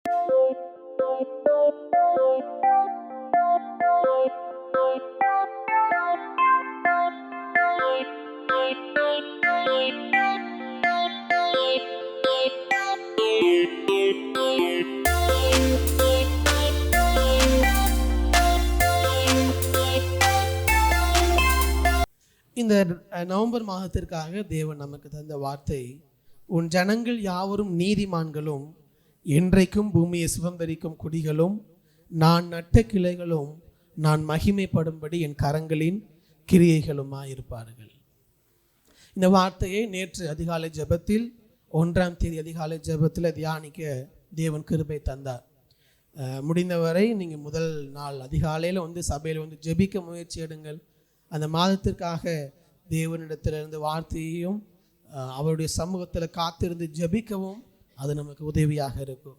இந்த நவம்பர் மாதத்திற்காக தேவன் நமக்கு தந்த வார்த்தை, உன் ஜனங்கள் யாவரும் நீதிமான்களும் என்றைக்கும் பூமியை சுதந்தரிக்கும் குடிகளும் நான் நட்ட கிளைகளும் நான் மகிமைப்படும்படி என் கரங்களின் கிரியைகளுமாயிருப்பார்கள். இந்த வார்த்தையை நேற்று அதிகாலை ஜெபத்தில் 1ஆம் தேதி அதிகாலை ஜெபத்தில் தியானிக்க தேவன் கிருபை தந்தார். முடிந்தவரை நீங்கள் முதல் நாள் அதிகாலையில் சபையில் ஜெபிக்க முயற்சி எடுங்கள். அந்த மாதத்திற்காக தேவனிடத்திலிருந்து வார்த்தையையும் அவருடைய சமூகத்தில் காத்திருந்து ஜெபிக்கவும் அது நமக்கு உதவியாக இருக்கும்.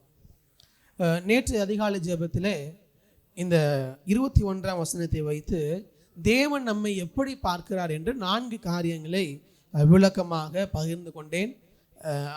நேற்று அதிகாலை ஜெபத்தில் இந்த 21ஆம் வசனத்தை வைத்து தேவன் நம்மை எப்படி பார்க்கிறார் என்று 4 காரியங்களை விளக்கமாக பகிர்ந்து கொண்டேன்.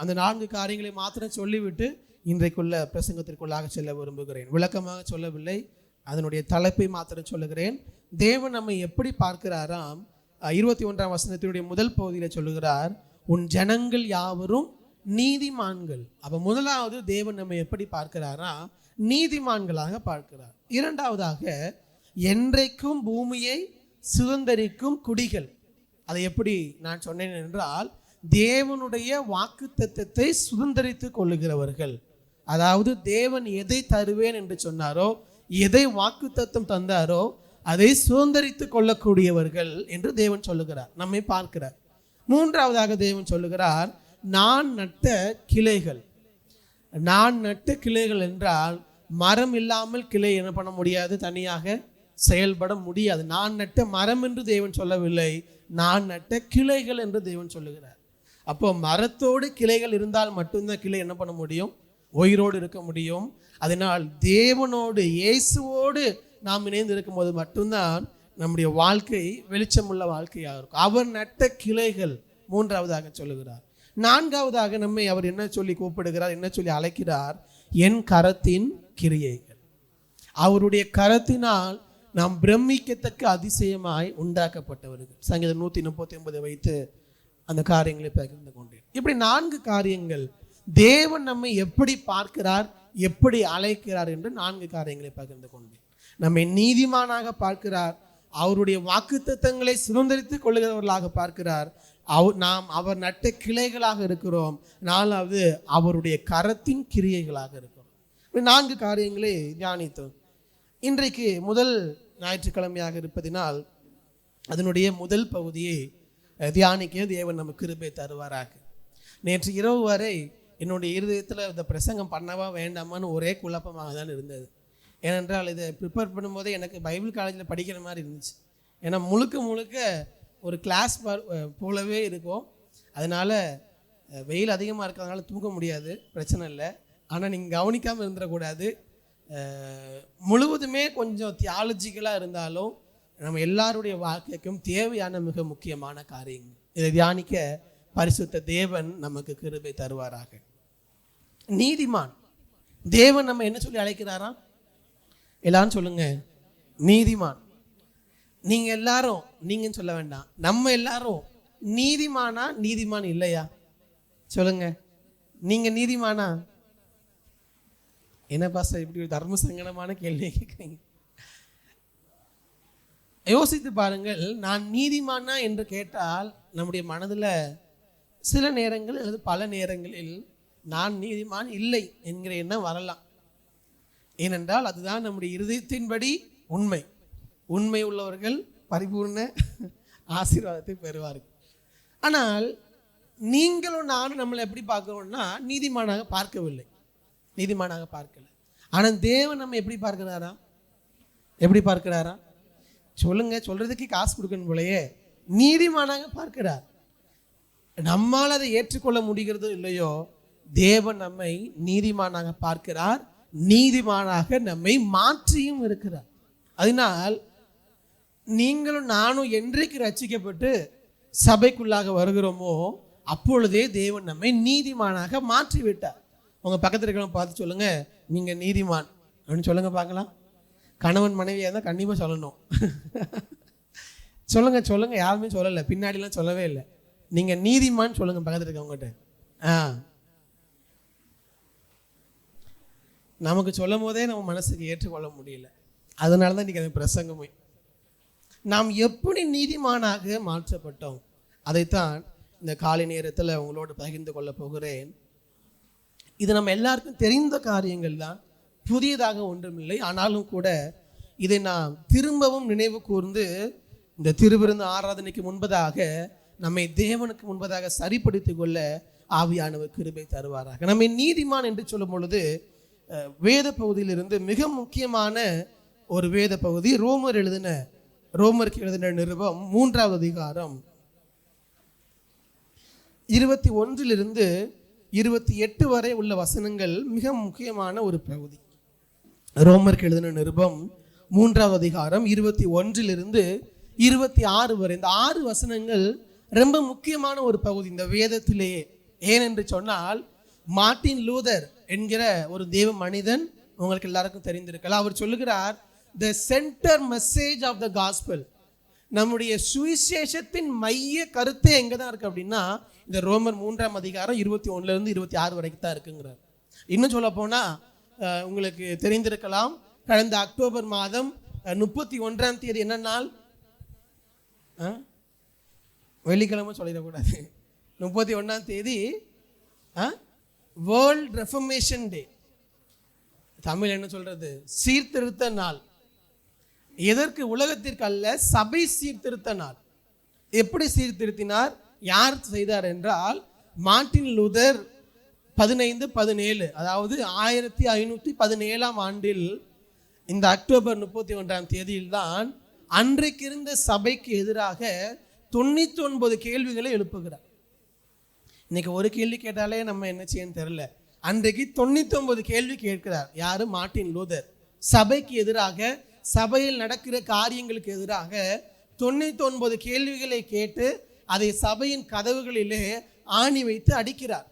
அந்த 4 காரியங்களை மாத்திரம் சொல்லிவிட்டு இன்றைக்குள்ள பிரசங்கத்திற்குள்ளாக செல்ல விரும்புகிறேன். விளக்கமாக சொல்லவில்லை, அதனுடைய தலைப்பை மாத்திரம் சொல்லுகிறேன். தேவன் நம்மை எப்படி பார்க்கிறாராம்? 21ஆம் வசனத்தினுடைய முதல் பகுதியில் சொல்லுகிறார், உன் ஜனங்கள் யாவரும் நீதிமான்கள். அப்போ முதலாவது தேவன் நம்மை எப்படி பார்க்கிறாரா? நீதிமான்களாக பார்க்கிறார். இரண்டாவதாக என்றைக்கும் பூமியை சுதந்தரிக்கும் குடிகள். அதை எப்படி நான் சொன்னேன் என்றால், தேவனுடைய வாக்குத்தத்தத்தை சுதந்தரித்து கொள்ளுகிறவர்கள். அதாவது தேவன் எதை தருவேன் என்று சொன்னாரோ, எதை வாக்குத்தத்தம் தந்தாரோ அதை சுதந்தரித்து கொள்ளக்கூடியவர்கள் என்று தேவன் சொல்லுகிறார், நம்மை பார்க்கிறார். மூன்றாவதாக தேவன் சொல்லுகிறார், நான் நட்ட கிளைகள். நான் நட்ட கிளைகள் என்றால் மரம் இல்லாமல் கிளை என்ன பண்ண முடியாது, தனியாக செயல்பட முடியாது. நான் நட்ட மரம் என்று தேவன் சொல்லவில்லை, நான் நட்ட கிளைகள் என்று தேவன் சொல்லுகிறார். அப்போ மரத்தோடு கிளைகள் இருந்தால் மட்டும்தான் கிளை என்ன பண்ண முடியும், உயிரோடு இருக்க முடியும். அதனால் தேவனோடு இயேசுவோடு நாம் இணைந்து இருக்கும்போது மட்டும்தான் நம்முடைய வாழ்க்கை வெளிச்சமுள்ள வாழ்க்கையாக இருக்கும். அவர் நட்ட கிளைகள் மூன்றாவதாக சொல்லுகிறார். நான்காவதாக நம்மை அவர் என்ன சொல்லி கூப்பிடுகிறார், என்ன சொல்லி அழைக்கிறார்? என் கரத்தின் கிரியைகள். அவருடைய கரத்தினால் நாம் பிரமிக்கத்தக்க அதிசயமாய் உண்டாக்கப்பட்டவர்கள். சங்கீதம் 139 வைத்து அந்த காரியங்களை பகிர்ந்து கொண்டேன். இப்படி 4 காரியங்கள் தேவன் நம்மை எப்படி பார்க்கிறார், எப்படி அழைக்கிறார் என்று 4 காரியங்களை பகிர்ந்து கொண்டேன். நம்மை நீதிமானாக பார்க்கிறார், அவருடைய வாக்குத்தத்தங்களை சுதந்திரித்துக் கொள்ளுகிறவர்களாக பார்க்கிறார், நாம் அவர் நட்ட கிளைகளாக இருக்கிறோம். 4வது அவருடைய கரத்தின் கிரியைகளாக இருக்கிறோம். 4 காரியங்களை தியானித்தோம். இன்றைக்கு முதல் ஞாயிற்றுக்கிழமையாக இருப்பதினால் அதனுடைய முதல் பகுதியை தியானிக்க தேவன் நமக்கு கிருபை தருவாராக. நேற்று இரவு வரை என்னுடைய இருதயத்தில் இந்த பிரசங்கம் பண்ணவா வேண்டாமான்னு ஒரே குழப்பமாக தான் இருந்தது. ஏனென்றால் இதை ப்ரிப்பேர் பண்ணும்போதே எனக்கு பைபிள் காலேஜில் படிக்கிற மாதிரி இருந்துச்சு. ஏன்னா முழுக்க ஒரு கிளாஸ் போலவே இருக்கும். அதனால் வெயில் அதிகமாக இருக்கிறதுனால தூங்க முடியாது, பிரச்சனை இல்லை. ஆனால் நீங்கள் கவனிக்காமல் இருந்துடக்கூடாது. முழுவதுமே கொஞ்சம் தியாலஜிக்கலாக இருந்தாலும் நம்ம எல்லாருடைய வாழ்க்கைக்கும் தேவையான மிக முக்கியமான காரியங்கள். இதை தியானிக்க பரிசுத்த தேவன் நமக்கு கிருபை தருவாராக. நீதிமான். தேவன் நம்ம என்ன சொல்லி அழைக்கிறாராம்? எல்லாரும் சொல்லுங்க, நீதிமான். நீங்க எல்லாரும், நீங்கன்னு சொல்ல வேண்டாம், நம்ம எல்லாரும் நீதிமானா நீதிமான் இல்லையா? சொல்லுங்க, நீங்க நீதிமானா? என்ன பாஸ்டர் இப்படி ஒரு தர்ம சங்கடமான கேள்வியை கேட்குறீங்க? யோசித்து பாருங்கள். நான் நீதிமானா என்று கேட்டால் நம்முடைய மனதில் சில நேரங்கள் அல்லது பல நேரங்களில் நான் நீதிமான் இல்லை என்கிற எண்ணம் வரலாம். ஏனென்றால் அதுதான் நம்முடைய இருதயத்தின்படி உண்மை. உண்மை உள்ளவர்கள் பரிபூர்ண ஆசீர்வாதத்தை பெறுவார்கள். ஆனால் நீங்களும் நானும் நம்மளை எப்படி பார்க்கிறோம்னா நீதிமானாக பார்க்கவில்லை, நீதிமானாக பார்க்கல. ஆனால் தேவன் நம்ம எப்படி பார்க்கிறாரா? எப்படி பார்க்கிறாரா? சொல்லுங்க, சொல்றதுக்கு காசு கொடுக்கணும் போலயே. நீதிமானாக பார்க்கிறார். நம்மால் அதை ஏற்றுக்கொள்ள முடிகிறதோ இல்லையோ, தேவன் நம்மை நீதிமானாக பார்க்கிறார், நீதிமானாக நம்மை மாற்றியும் இருக்கிறார். அதனால் நீங்களும் நானும் என்றைக்கு ரட்சிக்கப்பட்டு சபைக்குள்ளாக வருகிறோமோ அப்பொழுதே தேவன் நம்மை நீதிமானாக மாற்றி விட்டார். உங்க பக்கத்தில் இருக்கிறவங்க பார்த்து சொல்லுங்க, நீங்கள் நீதிமான் அப்படின்னு சொல்லுங்க பார்க்கலாம். கணவன் மனைவியாக இருந்தால் கண்டிப்பாக சொல்லணும். சொல்லுங்க யாருமே சொல்லலை, பின்னாடிலாம் சொல்லவே இல்லை. நீங்கள் நீதிமான் சொல்லுங்க பக்கத்தில் இருக்கவங்ககிட்ட. நமக்கு சொல்லும் போதே நம்ம மனசுக்கு ஏற்றுக்கொள்ள முடியல. அதனால தான் இன்றைக்கி அந்த பிரசங்கமே. நாம் எப்படி நீதிமானாக மாற்றப்பட்டோம் அதைத்தான் இந்த காலை நேரத்தில் உங்களோடு பகிர்ந்து கொள்ள போகிறேன். இது நம்ம எல்லாருக்கும் தெரிந்த காரியங்கள் தான், புதியதாக ஒன்றுமில்லை. ஆனாலும் கூட இதை நாம் திரும்பவும் நினைவு கூர்ந்து இந்த திருவிருந்து ஆராதனைக்கு முன்பதாக நம்மை தேவனுக்கு முன்பதாக சரிப்படுத்திக் கொள்ள ஆவியானவர் கிருபை தருவாராக. நம்மை நீதிமான் என்று சொல்லும் பொழுது வேத பகுதியிலிருந்து மிக முக்கியமான ஒரு வேத பகுதி ரோமருக்கு எழுதின நிருபம் 3வது அதிகாரம் 21 28 வரை உள்ள வசனங்கள் மிக முக்கியமான ஒரு பகுதி. ரோமருக்கு எழுதின நிருபம் 3வது அதிகாரம் 21 26 வரை இந்த 6 வசனங்கள் ரொம்ப முக்கியமான ஒரு பகுதி இந்த வேதத்திலேயே. ஏனென்று சொன்னால், மார்ட்டின் லூதர் என்கிற ஒரு தேவ மனிதன் உங்களுக்கு எல்லாருக்கும் தெரிந்திருக்கலாம். அவர் சொல்லுகிறார், the center message of the gospel, நம்முடைய சுவிசேஷத்தின் மைய கருத்தே எங்கே தான் இருக்குது அப்படின்னா இந்த ரோமர் 3ஆம் அதிகாரம் 21 26 வரைக்கும் தான் இருக்குங்கிறார். இன்னும் சொல்ல போனால் உங்களுக்கு தெரிந்திருக்கலாம், கடந்த அக்டோபர் மாதம் 31ஆம் தேதி என்ன நாள்? வெள்ளிக்கிழமை சொல்லிடக்கூடாது. 31ஆம் தேதி வேர்ல்ட் ரெஃபர்மேஷன் டே. தமிழ் என்ன சொல்றது? சீர்திருத்த நாள். எதற்கு? உலகத்திற்கு அல்ல, சபை சீர்திருத்த நாள். எப்படி சீர்திருத்தினார்? யார் செய்தார் என்றால், மார்ட்டின் லூதர் 1517 அதாவது 1517ஆம் ஆண்டில் இந்த அக்டோபர் 31ஆம் தேதியில்தான் அன்றைக்கு இருந்த சபைக்கு எதிராக 99 கேள்விகளை எழுப்புகிறார். இன்னைக்கு ஒரு கேள்வி கேட்டாலே நம்ம என்ன செய்யன்னு தெரியல. அன்றைக்கு 99 கேள்வி கேட்கிறார். யாரு? Martin Luther. சபைக்கு எதிராக, சபையில் நடக்கிற காரியங்களுக்கு எதிராக 99 கேள்விகளை கேட்டு அதை சபையின் கதவுகளிலே ஆணி வைத்து அடிக்கிறார்.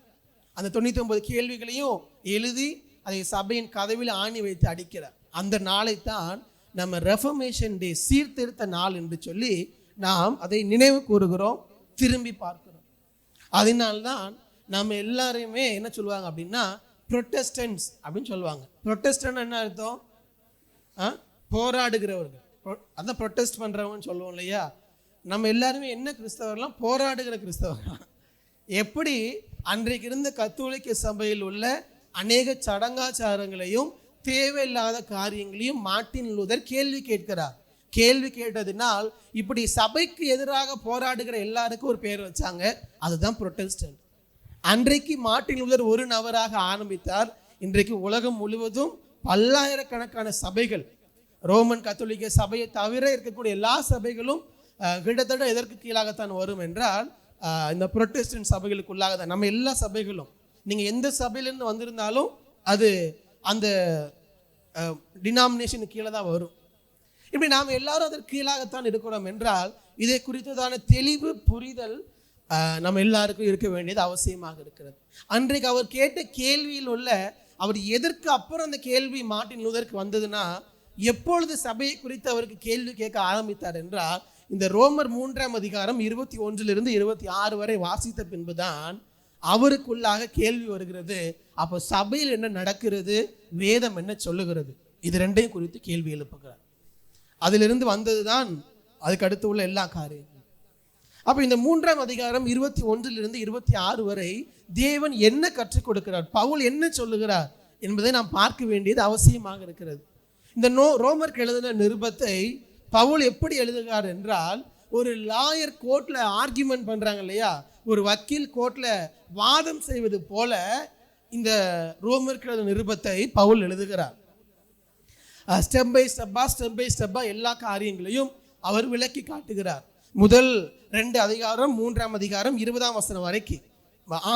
அந்த 99 கேள்விகளையும் எழுதி அதை சபையின் கதவில் ஆணி வைத்து அடிக்கிறார். அந்த நாளைத்தான் நம்ம ரெஃபர்மேஷன் டே, சீர்திருத்த நாள் என்று சொல்லி நாம் அதை நினைவு கூறுகிறோம், திரும்பி பார்க்கிறோம். அதனால்தான் நம்ம எல்லாரையுமே என்ன சொல்லுவாங்க அப்படின்னா புரொட்டஸ்டன்ட்ஸ் அப்படின்னு சொல்லுவாங்க. புரொட்டஸ்டன்ட் என்ன அர்த்தம்? போராடுகிறவர்கள். அதான் ப்ரொட்டஸ்ட் பண்ணுறவங்கன்னு சொல்லுவோம் இல்லையா? நம்ம எல்லாருமே என்ன கிறிஸ்தவர்கள்லாம்? போராடுகிற கிறிஸ்தவர்கள். எப்படி அன்றைக்கு இருந்த கத்தோலிக்க சபையில் உள்ள அநேக சடங்காச்சாரங்களையும் தேவையில்லாத காரியங்களையும் மார்ட்டின் லூதர் கேள்வி கேட்கிறார். கேள்வி கேட்டதினால் இப்படி சபைக்கு எதிராக போராடுகிற எல்லாருக்கும் ஒரு பேர் வச்சாங்க, அதுதான் புரொட்டஸ்டன்ட். அன்றைக்கு மார்ட்டின் லூதர் ஒரு நபராக ஆரம்பித்தார். இன்றைக்கு உலகம் முழுவதும் பல்லாயிரக்கணக்கான சபைகள், ரோமன் கத்தோலிக்க சபையை தவிர இருக்கக்கூடிய எல்லா சபைகளும் கிட்டத்தட்ட எதற்கு கீழாகத்தான் வரும் என்றால் இந்த புரொட்டஸ்டன்ட் சபைகளுக்குள்ளாக தான். நம்ம எல்லா சபைகளும், நீங்கள் எந்த சபையிலேருந்து வந்திருந்தாலும் அது அந்த டினாமினேஷனுக்கு கீழே தான் வரும். இப்படி நாம் எல்லாரும் அதற்கு கீழாகத்தான் இருக்கிறோம் என்றால் இதை குறித்ததான தெளிவு புரிதல் நம்ம எல்லாருக்கும் இருக்க வேண்டியது அவசியமாக இருக்கிறது. அன்றைக்கு அவர் கேட்ட கேள்வியில் உள்ள, அவர் எதற்கு அப்புறம் அந்த கேள்வி மார்ட்டின் லூதருக்கு வந்ததுன்னா, எப்பொழுது சபையை குறித்து அவருக்கு கேள்வி கேட்க ஆரம்பித்தார் என்றால் இந்த ரோமர் 3ஆம் அதிகாரம் 21 26 வரை வாசித்த பின்புதான் அவருக்குள்ளாக கேள்வி வருகிறது. அப்போ சபையில் என்ன நடக்கிறது, வேதம் என்ன சொல்லுகிறது, இது ரெண்டையும் குறித்து கேள்வி எழுப்புகிறார். அதிலிருந்து வந்ததுதான் அதுக்கு அடுத்து உள்ள எல்லா காரியங்களும். அப்போ இந்த 3ஆம் அதிகாரம் 21 26 வரை தேவன் என்ன கற்றுக் கொடுக்கிறார், பவுல் என்ன சொல்லுகிறார் என்பதை நாம் பார்க்க வேண்டியது அவசியமாக இருக்கிறது. இந்த ரோமருக்கு எழுதின நிருபத்தை பவுல் எப்படி எழுதுகிறார் என்றால், ஒரு லாயர் கோர்ட்ல ஆர்கியூமெண்ட் பண்றாங்க இல்லையா, ஒரு வக்கீல் கோர்ட்ல வாதம் செய்வது போல இந்த ரோமருக்கு எழுதின நிருபத்தை பவுல் எழுதுகிறார். ஸ்டெப் பை ஸ்டெப்பா எல்லா காரியங்களையும் அவர் விளக்கி காட்டுகிறார். முதல் 2 அதிகாரம் 3ஆம் அதிகாரம் 20ஆம் வசனம் வரைக்கும்,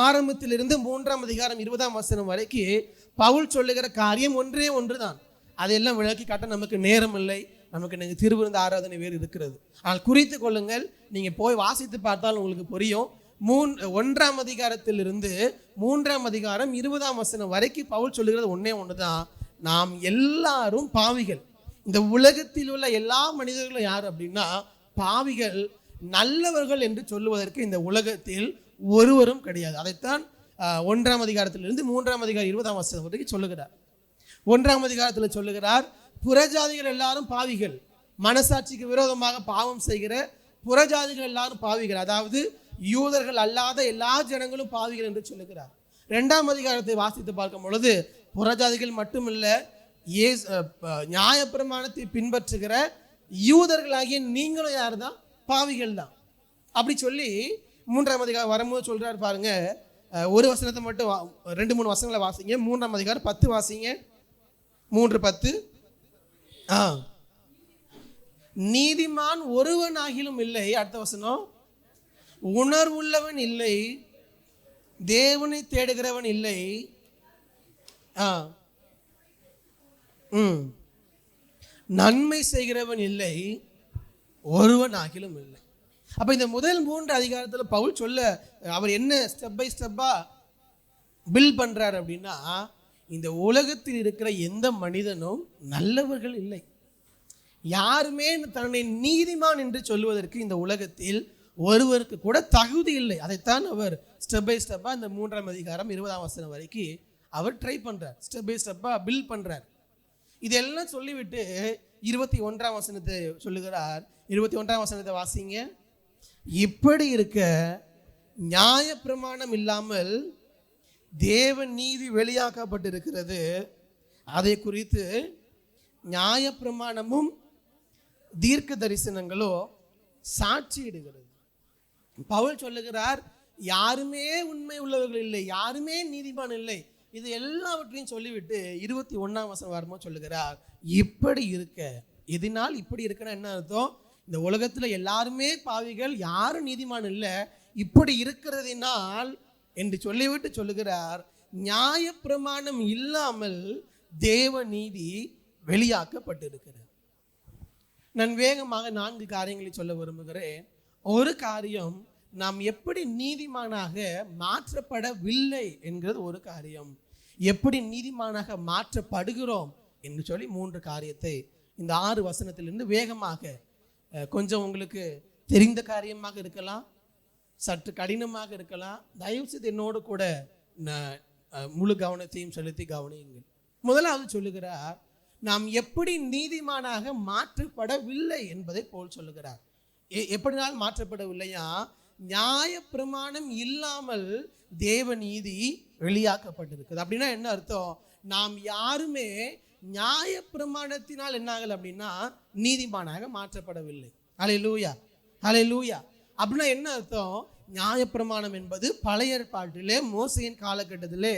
ஆரம்பத்திலிருந்து 3ஆம் அதிகாரம் 20ஆம் வசனம் வரைக்கும் பவுல் சொல்லுகிற காரியம் ஒன்றே ஒன்றுதான். அதையெல்லாம் விளக்கி காட்ட நமக்கு நேரம் இல்லை. நமக்கு நீங்கள் திருவிருந்த ஆராதனை வேறு இருக்கிறது. ஆனால் குறித்து கொள்ளுங்கள், நீங்கள் போய் வாசித்து பார்த்தால் உங்களுக்கு புரியும். 1ஆம் அதிகாரத்திலிருந்து 3ஆம் அதிகாரம் 20ஆம் வசனம் வரைக்கும் பவுல் சொல்லுகிறது ஒன்றே ஒன்று தான். நாம் எல்லாரும் பாவிகள். இந்த உலகத்தில் உள்ள எல்லா மனிதர்களும் யார் அப்படின்னா பாவிகள். நல்லவர்கள் என்று சொல்லுவதற்கு இந்த உலகத்தில் ஒருவரும் கிடையாது. அதைத்தான் 1ஆம் அதிகாரத்திலிருந்து 3ஆம் அதிகாரம் 20ஆம் வசனம் வரைக்கும் சொல்லுகிறார். 1ஆம் அதிகாரத்தில் சொல்லுகிறார், புறஜாதிகள் எல்லாரும் பாவிகள், மனசாட்சிக்கு விரோதமாக பாவம் செய்கிற புறஜாதிகள் எல்லாரும் பாவிகள், அதாவது யூதர்கள் அல்லாத எல்லா ஜனங்களும் பாவிகள் என்று சொல்லுகிறார். 2ஆம் அதிகாரத்தை வாசித்து பார்க்கும் பொழுது புறஜாதிகள் மட்டுமில்ல, நியாயப்பிரமாணத்தை பின்பற்றுகிற யூதர்களாகிய நீங்களும் யார் தான்? பாவிகள் தான். அப்படி சொல்லி 3ஆம் அதிகாரம் வரும்போது சொல்றாரு பாருங்க. ஒரு வசனத்தை மட்டும் 2-3 வசனங்களை வாசிங்க. 3ஆம் அதிகாரம் 10 வாசிங்க. 3:10. நீதிமான் ஒருவனாகிலும் இல்லை. அடுத்த வசனம், உணர்வுள்ளவன் இல்லை, தேவனை தேடுகிறவன் இல்லை, நன்மை செய்கிறவன் இல்லை, ஒருவனாகிலும் இல்லை. அப்ப இந்த முதல் 3 அதிகாரத்தில் பவுல் சொல்ல அவர் என்ன ஸ்டெப் பை ஸ்டெப்பா பில்ட் பண்றார் அப்படின்னா, இந்த உலகத்தில் இருக்கிற எந்த மனிதனும் நல்லவர்கள் இல்லை. யாருமே தன்னை நீதிமான் என்று சொல்வதற்கு இந்த உலகத்தில் ஒருவருக்கு கூட தகுதி இல்லை. அதைத்தான் அவர் ஸ்டெப் பை ஸ்டெப்பா இந்த 3ஆம் அதிகாரம் 20ஆம் வசனம் வரைக்கும் அவர் ட்ரை பண்றார், ஸ்டெப் பை ஸ்டெப்பா பில்ட் பண்றார். இதெல்லாம் சொல்லிவிட்டு 21ஆம் வசனத்தை சொல்லுகிறார். 21ஆம் வசனத்தை வாசிங்க. இப்படி இருக்க நியாயப்பிரமாணம் இல்லாமல் தேவ நீதி வெளியாக்கப்பட்டிருக்கிறது. அதை குறித்து நியாயப்பிரமாணமும் தீர்க்க தரிசனங்களோ சாட்சியிடுகிறது. பவுல் சொல்லுகிறார், யாருமே உண்மை உள்ளவர்கள் இல்லை, யாருமே நீதிமான் இல்லை. இது எல்லாவற்றையும் சொல்லிவிட்டு 21ஆம் வசனம் வரும்போது சொல்லுகிறார், இப்படி இருக்க. எதனால் இப்படி இருக்குன்னா என்ன அர்த்தம்? இந்த உலகத்தில் எல்லாருமே பாவிகள், யாரும் நீதிமான் இல்லை, இப்படி இருக்கிறதினால் என்று சொல்லிவிட்டு சொல்லுகிறார், நியாயப்பிரமாணம் இல்லாமல் தேவ நீதி வெளியாக்கப்பட்டிருக்கிறது. நான் வேகமாக 4 காரியங்களை சொல்ல விரும்புகிறேன். ஒரு காரியம், நாம் எப்படி நீதிமானாக மாற்றப்படவில்லை என்கிறது ஒரு காரியம். எப்படி நீதிமானாக மாற்றப்படுகிறோம் என்று சொல்லி 3 காரியத்தை இந்த 6 வசனத்திலிருந்து வேகமாக, கொஞ்சம் உங்களுக்கு தெரிந்த காரியமாக இருக்கலாம், சற்று கடினமாக இருக்கலாம். தயவு செய்து என்னோடு கூட முழு கவனத்தையும் செலுத்தி கவனியுங்கள். முதலாவது சொல்லுகிறார், நாம் எப்படி நீதிமானாக மாற்றப்படவில்லை என்பதை போல் சொல்லுகிறார். எப்படினால் மாற்றப்படவில்லையா? நியாயப்பிரமாணம் இல்லாமல் தேவ நீதி வெளியாக்கப்பட்டிருக்குது. அப்படின்னா என்ன அர்த்தம்? நாம் யாருமே நியாயப்பிரமாணத்தினால் என்ன ஆகல அப்படின்னா நீதிமானாக மாற்றப்படவில்லை. ஹல்லேலூயா, ஹல்லேலூயா. அப்படின்னா என்ன அர்த்தம்? நியாயப்பிரமாணம் என்பது பழைய ஏற்பாட்டிலே மோசேயின் காலகட்டத்திலே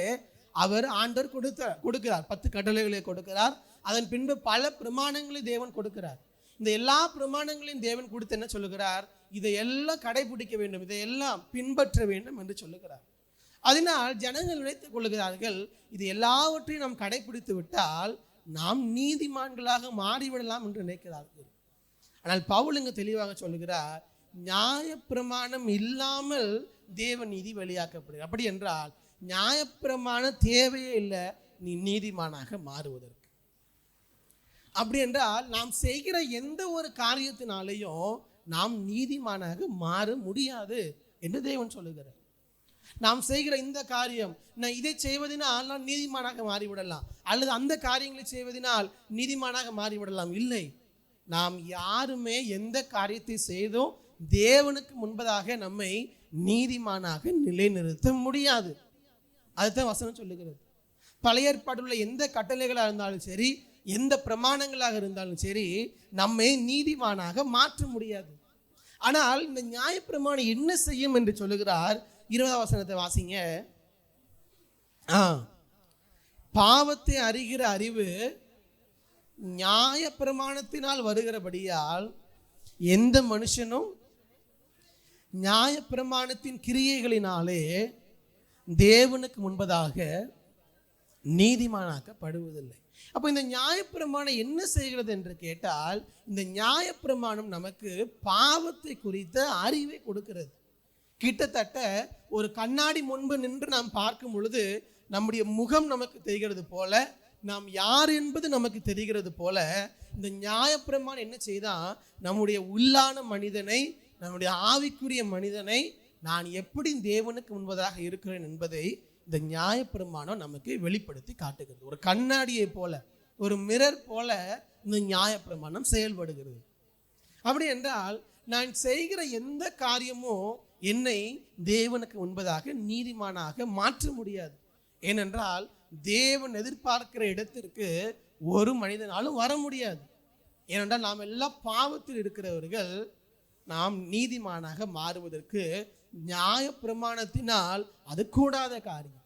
அவர் ஆண்டவர் கொடுக்கிறார். 10 கட்டளைகளை கொடுக்கிறார். அதன் பின்பு பல பிரமாணங்களை தேவன் கொடுக்கிறார். இந்த எல்லா பிரமாணங்களையும் தேவன் கொடுத்து என்ன சொல்லுகிறார்? இதையெல்லாம் கடைபிடிக்க வேண்டும், இதையெல்லாம் பின்பற்ற வேண்டும் என்று சொல்லுகிறார். அதனால் ஜனங்கள் நினைத்துக் கொள்ளுகிறார்கள், இது எல்லாவற்றையும் நாம் கடைபிடித்து விட்டால் நாம் நீதிமான்களாக மாறிவிடலாம் என்று நினைக்கிறார்கள். ஆனால் பவுல் இங்கு தெளிவாக சொல்லுகிறார், நியாயப்பிரமாணம் இல்லாமல் தேவ நீதி வெளியாக்கப்படுகிறது. அப்படி என்றால் நியாயப்பிரமாண தேவையே இல்லை நீ நீதிமானாக மாறுவதற்கு. அப்படி என்றால் நாம் செய்கிற எந்த ஒரு காரியத்தினாலேயும் நாம் நீதிமானாக மாற முடியாது என்று தேவன் சொல்லுகிறார். நாம் செய்கிற இந்த காரியம், நான் இதை செய்வதனால் நான் நீதிமானாக மாறிவிடலாம், அல்லது அந்த காரியங்களை செய்வதனால் நீதிமானாக மாறிவிடலாம். இல்லை, நாம் யாருமே எந்த காரியத்தை செய்தோம் தேவனுக்கு முன்பதாக நம்மை நீதிமானாக நிலைநிறுத்த முடியாது. அதுதான் வசனம் சொல்லுகிறது. பழைய ஏற்பாட்டில் உள்ள எந்த கட்டளைகளாக இருந்தாலும் சரி, எந்த பிரமாணங்களாக இருந்தாலும் சரி, நம்மை நீதிமானாக மாற்ற முடியாது. ஆனால் இந்த நியாயப்பிரமாணம் என்ன செய்யும் என்று சொல்லுகிறார். 20ஆம் வசனத்தை வாசிங்க. பாவத்தை அறிகிற அறிவு நியாயப்பிரமாணத்தினால் வருகிறபடியால் எந்த மனுஷனும் நியாயப்பிரமாணத்தின் கிரியைகளினாலே தேவனுக்கு முன்பதாக நீதிமானாக்கப்படுவதில்லை. அப்போ இந்த நியாயப்பிரமாணம் என்ன செய்கிறது என்று கேட்டால், இந்த நியாயப்பிரமாணம் நமக்கு பாவத்தை குறித்த அறிவை கொடுக்கிறது. கிட்டத்தட்ட ஒரு கண்ணாடி முன்பு நின்று நாம் பார்க்கும் பொழுது நம்முடைய முகம் நமக்கு தெரிகிறது போல நாம் யார் என்பது நமக்கு தெரிகிறது போல இந்த நியாயப்பிரமாணம் என்ன செய்தா, நம்முடைய உள்ளான மனிதனை, நம்முடைய ஆவிக்குரிய மனிதனை நான் எப்படி தேவனுக்கு முன்பதாக இருக்கிறேன் என்பதை இந்த நியாயப்பிரமாணம் நமக்கு வெளிப்படுத்தி காட்டுகிறது. ஒரு கண்ணாடியை போல, ஒரு மிரர் போல இந்த நியாயப்பிரமாணம் செயல்படுகிறது. அப்படி என்றால் நான் செய்கிற எந்த காரியமும் என்னை தேவனுக்கு முன்பதாக நீதிமானாக மாற்ற முடியாது. ஏனென்றால் தேவன் எதிர்பார்க்கிற இடத்திற்கு ஒரு மனிதனாலும் வர முடியாது. ஏனென்றால் நாம் எல்லாம் பாவத்தில் இருக்கிறவர்கள். நாம் நீதிமானாக மாறுவதற்கு நியாய பிரமாணத்தினால் அது கூடாத காரியம்.